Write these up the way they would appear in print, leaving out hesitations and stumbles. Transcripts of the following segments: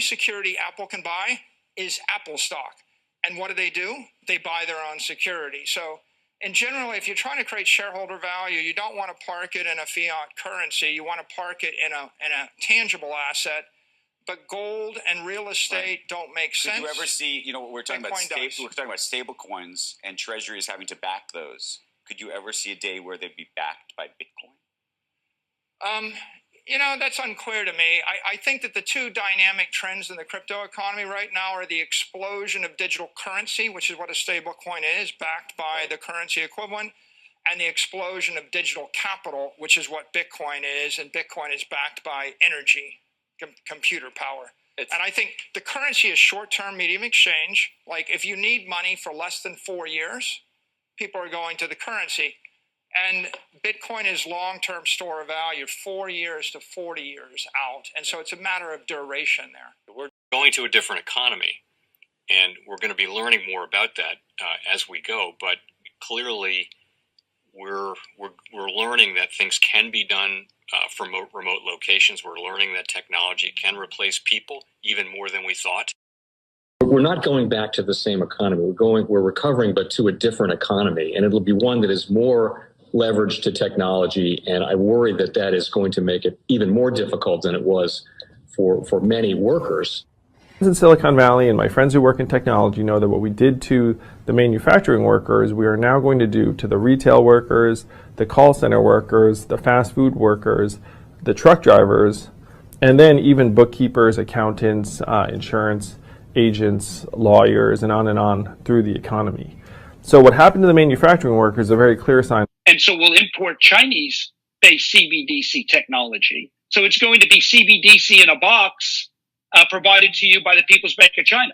only security Apple can buy is Apple stock. And what do? They buy their own security. So in general, if you're trying to create shareholder value, you don't want to park it in a fiat currency. You want to park it in a tangible asset. But gold and real estate don't make sense. Did you ever see, we're talking about stable coins and treasuries having to back those. Could you ever see a day where they'd be backed by Bitcoin? That's unclear to me. I think that the two dynamic trends in the crypto economy right now are the explosion of digital currency, which is what a stable coin is, backed by the currency equivalent, and the explosion of digital capital, which is what Bitcoin is, and Bitcoin is backed by energy, computer power. And I think the currency is short-term medium exchange. Like if you need money for less than 4 years, people are going to the currency. And Bitcoin is long-term store of value, 4 years to 40 years out. And so it's a matter of duration there. We're going to a different economy, and we're going to be learning more about that as we go. But clearly, we're learning that things can be done from remote locations. We're learning that technology can replace people even more than we thought. We're not going back to the same economy. We're recovering, but to a different economy, and it'll be one that is more leveraged to technology. And I worry that that is going to make it even more difficult than it was for many workers. In Silicon Valley, and my friends who work in technology know that what we did to the manufacturing workers, we are now going to do to the retail workers, the call center workers, the fast food workers, the truck drivers, and then even bookkeepers, accountants, insurance agents, lawyers, and on through the economy. So what happened to the manufacturing workers is a very clear sign. And so we'll import Chinese-based CBDC technology. So it's going to be CBDC in a box provided to you by the People's Bank of China.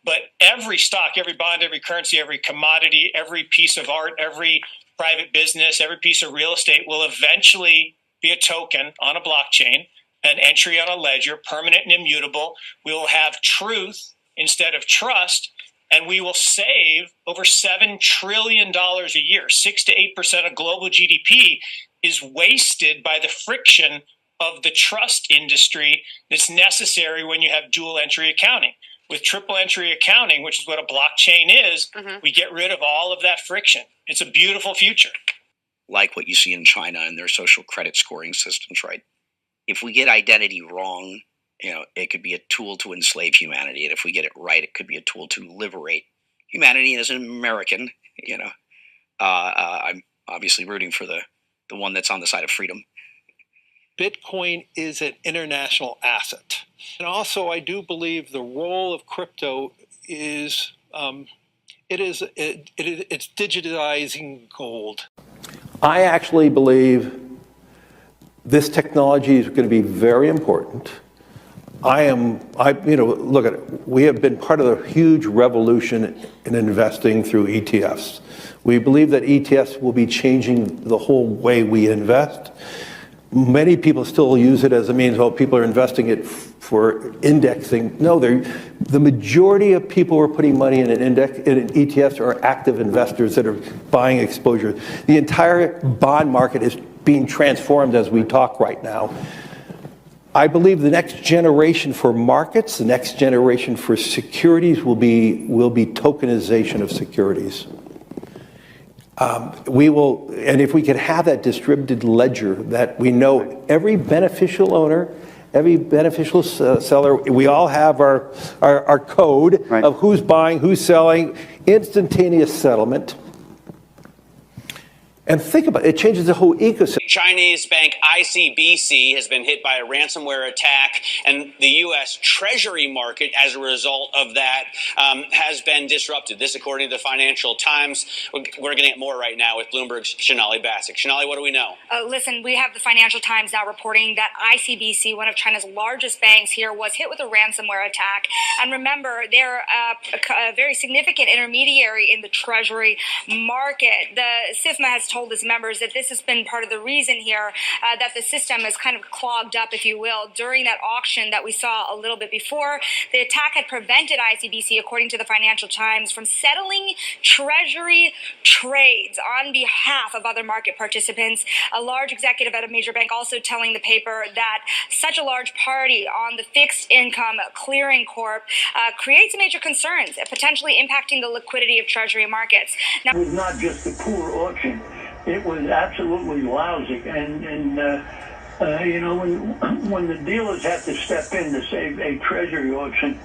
But every stock, every bond, every currency, every commodity, every piece of art, every private business, every piece of real estate will eventually be a token on a blockchain, an entry on a ledger, permanent and immutable. We will have truth instead of trust, and we will save over $7 trillion a year. 6 to 8% of global GDP is wasted by the friction of the trust industry that's necessary when you have dual entry accounting. With triple entry accounting, which is what a blockchain is, we get rid of all of that friction. It's a beautiful future. Like what you see in China and their social credit scoring systems, right? If we get identity wrong, it could be a tool to enslave humanity. And if we get it right, it could be a tool to liberate humanity. And as an American, I'm obviously rooting for the one that's on the side of freedom. Bitcoin is an international asset. And also, I do believe the role of crypto is, it's digitizing gold. I actually believe this technology is going to be very important. Look at it. We have been part of a huge revolution in investing through ETFs. We believe that ETFs will be changing the whole way we invest. Many people still use it as a means, people are investing it for indexing. No, the majority of people who are putting money in in ETFs are active investors that are buying exposure. The entire bond market is being transformed as we talk right now. I believe the next generation for markets, the next generation for securities will be tokenization of securities. And if we could have that distributed ledger that we know every beneficial owner, every beneficial seller, we all have our code of who's buying, who's selling, instantaneous settlement. And think about it, it changes the whole ecosystem. Chinese bank ICBC has been hit by a ransomware attack, and the U.S. Treasury market, as a result of that, has been disrupted. This, according to the Financial Times. We're getting it more right now with Bloomberg's Sonali Basak. Sonali, what do we know? Listen, we have the Financial Times now reporting that ICBC, one of China's largest banks here, was hit with a ransomware attack. And remember, they're a very significant intermediary in the Treasury market. The SIFMA has told told his members that this has been part of the reason here that the system is kind of clogged up, if you will. During that auction that we saw a little bit before, the attack had prevented ICBC, according to the Financial Times, from settling Treasury trades on behalf of other market participants. A large executive at a major bank also telling the paper that such a large party on the fixed income clearing corp creates major concerns, potentially impacting the liquidity of Treasury markets. Now, it was not just a poor auction; it was absolutely lousy. And you know, when the dealers have to step in to save a Treasury auction,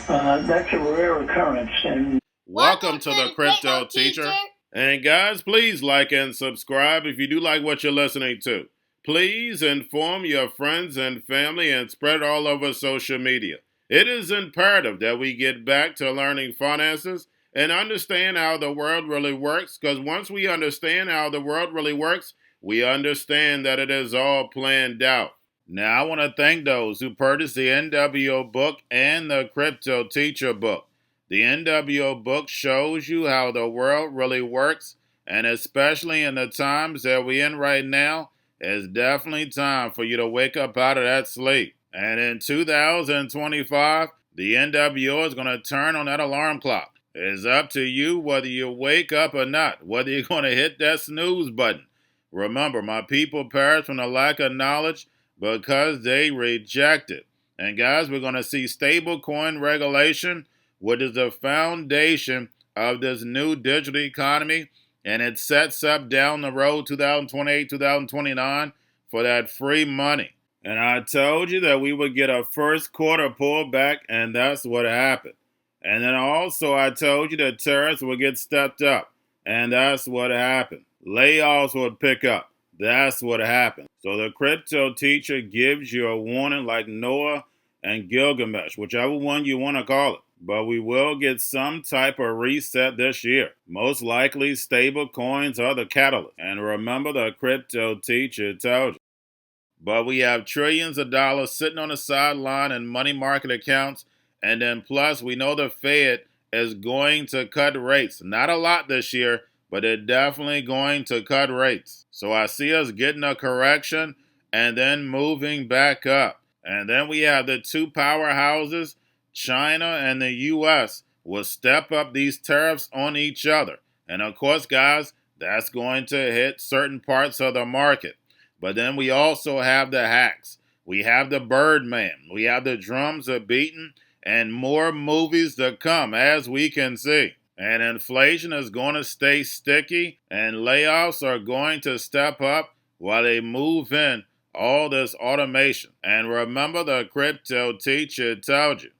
that's a rare occurrence. And welcome to the Crypto Teacher. And guys, please like and subscribe if you do like what you're listening to. Please inform your friends and family and spread it all over social media. It is imperative that we get back to learning finances and understand how the world really works, because once we understand how the world really works, we understand that it is all planned out. Now, I want to thank those who purchased the NWO book and the Crypto Teacher book. The NWO book shows you how the world really works, and especially in the times that we're in right now, it's definitely time for you to wake up out of that sleep. And in 2025, the NWO is going to turn on that alarm clock. It's up to you whether you wake up or not, whether you're going to hit that snooze button. Remember, my people perish from the lack of knowledge because they reject it. And guys, we're going to see stablecoin regulation, which is the foundation of this new digital economy, and it sets up down the road 2028, 2029 for that free money. And I told you that we would get a first quarter pullback, and that's what happened. And then also I told you that tariffs would get stepped up, and that's what happened. Layoffs would pick up. That's what happened. So the Crypto Teacher gives you a warning like Noah and Gilgamesh, whichever one you want to call it. But we will get some type of reset this year. Most likely stable coins are the catalyst. And remember, the Crypto Teacher told you. But we have trillions of dollars sitting on the sideline in money market accounts. And then plus, we know the Fed is going to cut rates. Not a lot this year, but they're definitely going to cut rates. So I see us getting a correction and then moving back up. And then we have the two powerhouses, China and the U.S. will step up these tariffs on each other. And of course, guys, that's going to hit certain parts of the market. But then we also have the hacks. We have the Birdman. We have the drums are beaten and more movies to come, as we can see. And inflation is going to stay sticky and layoffs are going to step up while they move in all this automation. And remember, the Crypto Teacher told you.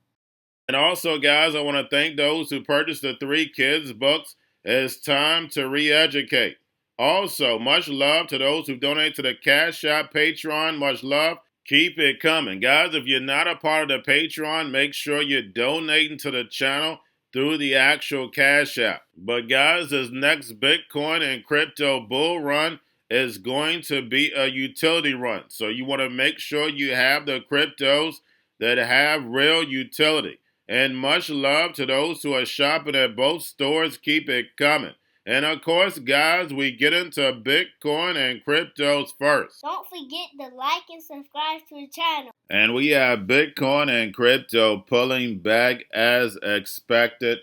And also, guys, I want to thank those who purchased the 3 kids books. It's time to re-educate. Also, much love to those who donate to the Cash App, Patreon. Much love. Keep it coming. Guys, if you're not a part of the Patreon, make sure you're donating to the channel through the actual Cash App. But guys, this next Bitcoin and crypto bull run is going to be a utility run. So you want to make sure you have the cryptos that have real utility. And much love to those who are shopping at both stores. Keep it coming. And of course, guys, we get into Bitcoin and cryptos first. Don't forget to like and subscribe to the channel. And we have Bitcoin and crypto pulling back as expected.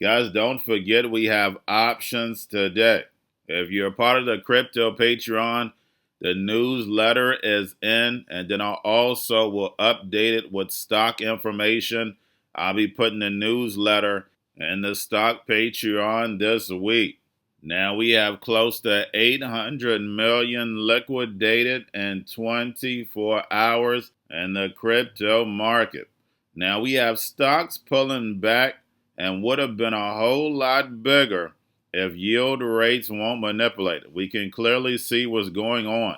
Guys, don't forget we have options today. If you're a part of the Crypto Patreon, the newsletter is in, and then I also will update it with stock information. I'll be putting the newsletter in the stock Patreon this week. Now we have close to 800 million liquidated in 24 hours in the crypto market. Now we have stocks pulling back and would have been a whole lot bigger if yield rates won't manipulate it. We can clearly see what's going on.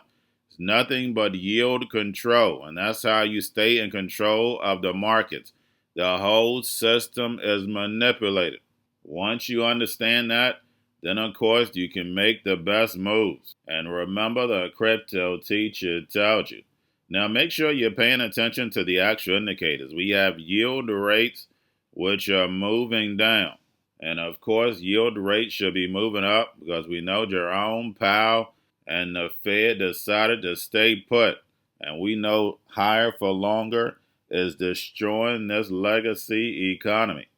It's nothing but yield control, and that's how you stay in control of the markets. The whole system is manipulated. Once you understand that, then of course you can make the best moves. And remember, the Crypto Teacher told you. Now make sure you're paying attention to the actual indicators. We have yield rates which are moving down. And of course, yield rates should be moving up because we know Jerome Powell and the Fed decided to stay put. And we know higher for longer is destroying this legacy economy.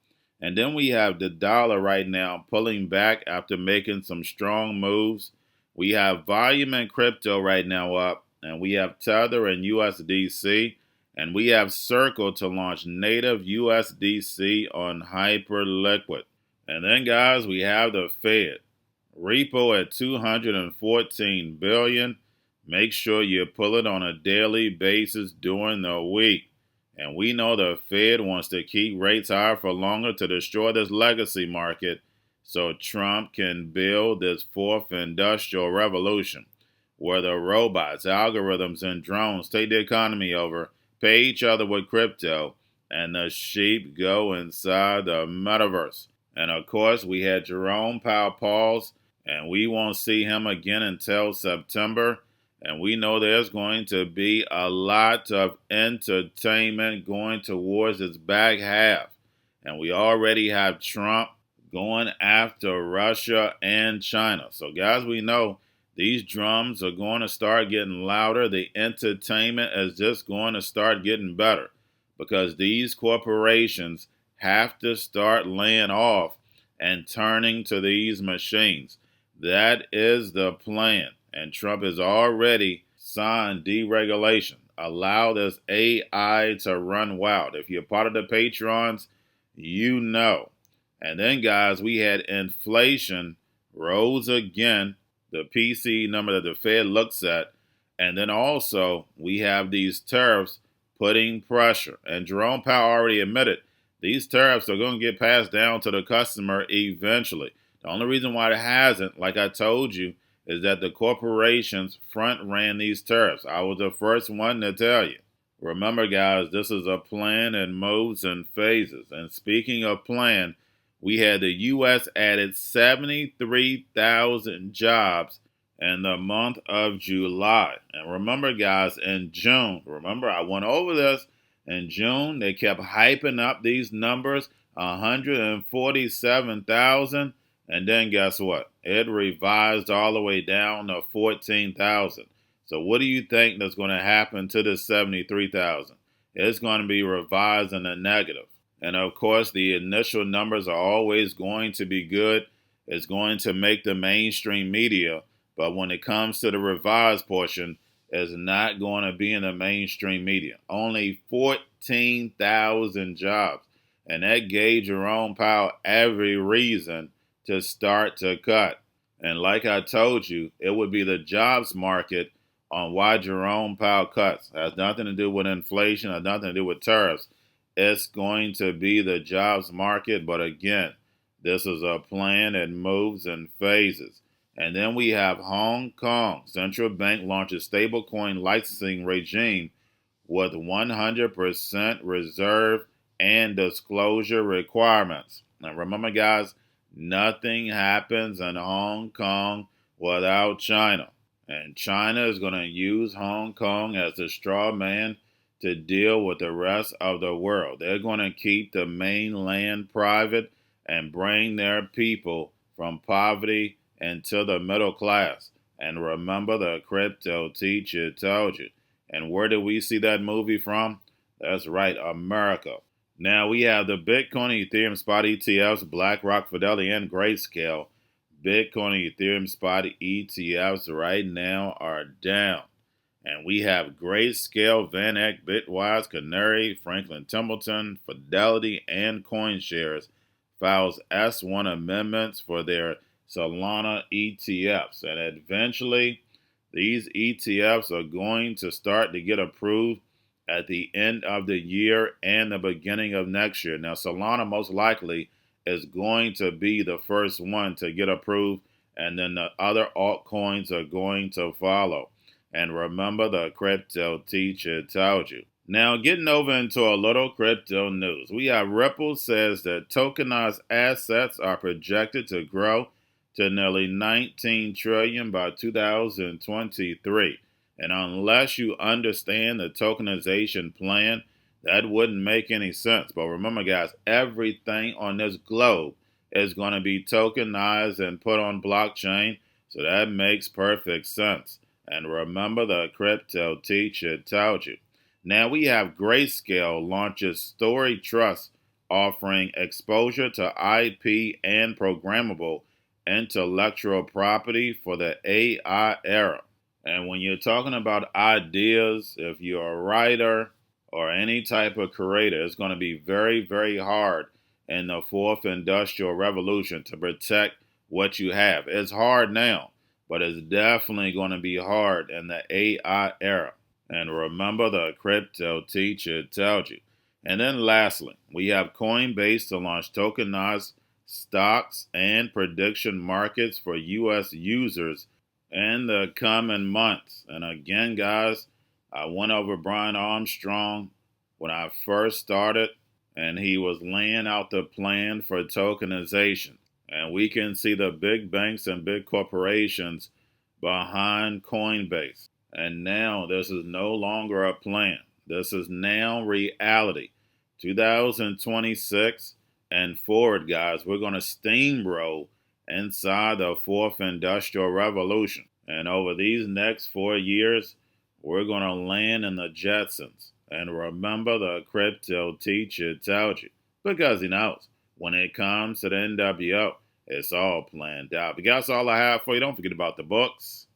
And then we have the dollar right now pulling back after making some strong moves. We have volume in crypto right now up, and we have Tether and USDC, and we have Circle to launch native USDC on Hyperliquid. And then, guys, we have the Fed. Repo at $214 billion. Make sure you pull it on a daily basis during the week. And we know the Fed wants to keep rates higher for longer to destroy this legacy market so Trump can build this fourth industrial revolution where the robots, algorithms, and drones take the economy over, pay each other with crypto, and the sheep go inside the metaverse. And of course, we had Jerome Powell pause, and we won't see him again until September. And we know there's going to be a lot of entertainment going towards its back half. And we already have Trump going after Russia and China. So, guys, we know these drums are going to start getting louder. The entertainment is just going to start getting better because these corporations have to start laying off and turning to these machines. That is the plan. And Trump has already signed deregulation. Allow this AI to run wild. If you're part of the patrons, you know. And then, guys, we had inflation rose again, the PCE number that the Fed looks at. And then also, we have these tariffs putting pressure. And Jerome Powell already admitted these tariffs are going to get passed down to the customer eventually. The only reason why it hasn't, like I told you, is that the corporations front ran these tariffs. I was the first one to tell you. Remember, guys, this is a plan and moves in phases. And speaking of plan, we had the U.S. added 73,000 jobs in the month of July. And remember, guys, in June, remember I went over this, in June they kept hyping up these numbers, 147,000. And then guess what? It revised all the way down to 14,000. So what do you think that's going to happen to this 73,000? It's going to be revised in the negative. And of course, the initial numbers are always going to be good. It's going to make the mainstream media. But when it comes to the revised portion, it's not going to be in the mainstream media. Only 14,000 jobs. And that gave Jerome Powell every reason to start to cut. And like I told you, it would be the jobs market on why Jerome Powell cuts. It has nothing to do with inflation, has nothing to do with tariffs. It's going to be the jobs market. But again, this is a plan and moves in phases. And then we have Hong Kong. Central bank launches stablecoin licensing regime with 100% reserve and disclosure requirements. Now remember, guys, nothing happens in Hong Kong without China. And China is going to use Hong Kong as a straw man to deal with the rest of the world. They're going to keep the mainland private and bring their people from poverty into the middle class. And remember, the crypto teacher told you. And where did we see that movie from? That's right, America. Now we have the Bitcoin, Ethereum spot ETFs, BlackRock, Fidelity, and Grayscale. Bitcoin, Ethereum spot ETFs right now are down. And we have Grayscale, Van Eck, Bitwise, Canary, Franklin Templeton, Fidelity, and CoinShares files S1 amendments for their Solana ETFs. And eventually, these ETFs are going to start to get approved at the end of the year and the beginning of next year. Now, Solana most likely is going to be the first one to get approved, and then the other altcoins are going to follow. And remember, the crypto teacher told you. Now, getting over into a little crypto news. We have Ripple says that tokenized assets are projected to grow to nearly 19 trillion by 2023. And unless you understand the tokenization plan, that wouldn't make any sense. But remember, guys, everything on this globe is going to be tokenized and put on blockchain. So that makes perfect sense. And remember, the crypto teacher told you. Now we have Grayscale launches Story Trust, offering exposure to IP and programmable intellectual property for the AI era. And when you're talking about ideas, if you're a writer or any type of creator, it's going to be very, very hard in the fourth industrial revolution to protect what you have. It's hard now, but it's definitely going to be hard in the AI era. And remember, the crypto teacher tells you. And then lastly, we have Coinbase to launch tokenized stocks and prediction markets for U.S. users in the coming months. And again, guys, I went over Brian Armstrong when I first started, and he was laying out the plan for tokenization. And we can see the big banks and big corporations behind Coinbase. And now this is no longer a plan. This is now reality. 2026 and forward, guys, we're going to steamroll inside the fourth industrial revolution. And over these next 4 years, we're going to land in the Jetsons. And remember, the crypto teacher tells you, because he knows when it comes to the NWO, it's all planned out. But guys, all I have for you. Don't forget about the books.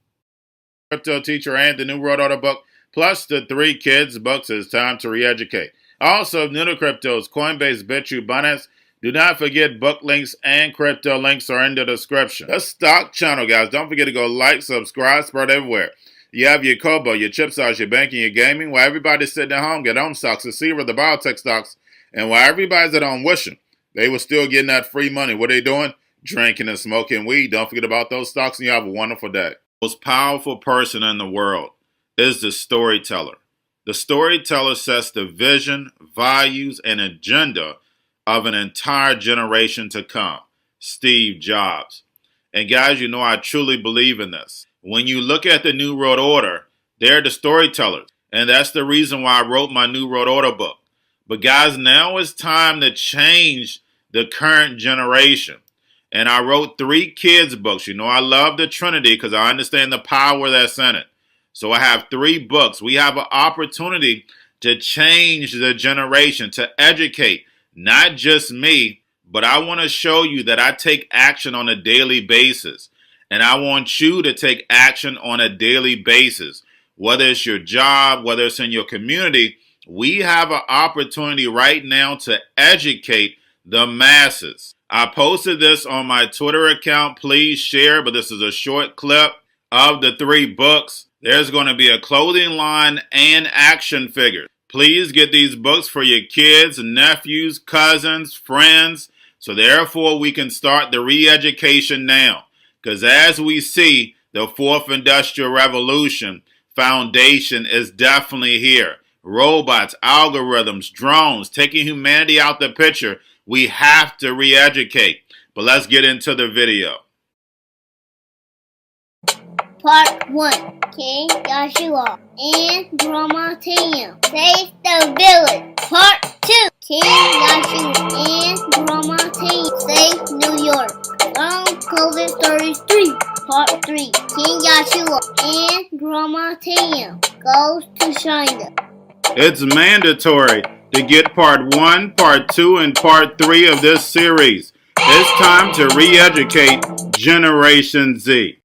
Crypto Teacher and the New World Order book, plus the 3 kids books. It's time to re-educate. Also, new to cryptos, Coinbase, Bitrue, Binance. Do not forget book links and crypto links are in the description. The stock channel, guys. Don't forget to go like, subscribe, spread everywhere. You have your Kobo, your chip stocks, your banking, your gaming. While everybody's sitting at home, get home stocks, the Seaver, the biotech stocks. And while everybody's at home wishing they were still getting that free money, what are they doing? Drinking and smoking weed. Don't forget about those stocks, and you have a wonderful day. The most powerful person in the world is the storyteller. The storyteller sets the vision, values, and agenda of an entire generation to come. Steve Jobs. And guys, you know I truly believe in this. When you look at the New World Order, they're the storytellers. And that's the reason why I wrote my New World Order book. But guys, now it's time to change the current generation. And I wrote 3 kids books. You know, I love the Trinity because I understand the power that's in it. So I have 3 books. We have an opportunity to change the generation, to educate, not just me, but I want to show you that I take action on a daily basis. And I want you to take action on a daily basis. Whether it's your job, whether it's in your community, we have an opportunity right now to educate the masses. I posted this on my Twitter account. Please share, but this is a short clip of the 3 books. There's going to be a clothing line and action figures. Please get these books for your kids, nephews, cousins, friends, so therefore we can start the re-education now. Because as we see, the 4th Industrial Revolution foundation is definitely here. Robots, algorithms, drones, taking humanity out the picture. We have to re-educate. But let's get into the video. Part 1. King Joshua and Drama Tam save the village. Part 2. King Joshua and Drama Tam save New York from COVID-33. Part 3. King Joshua and Drama Tam goes to China. It's mandatory to get part 1, part 2, and part 3 of this series. It's time to re-educate Generation Z.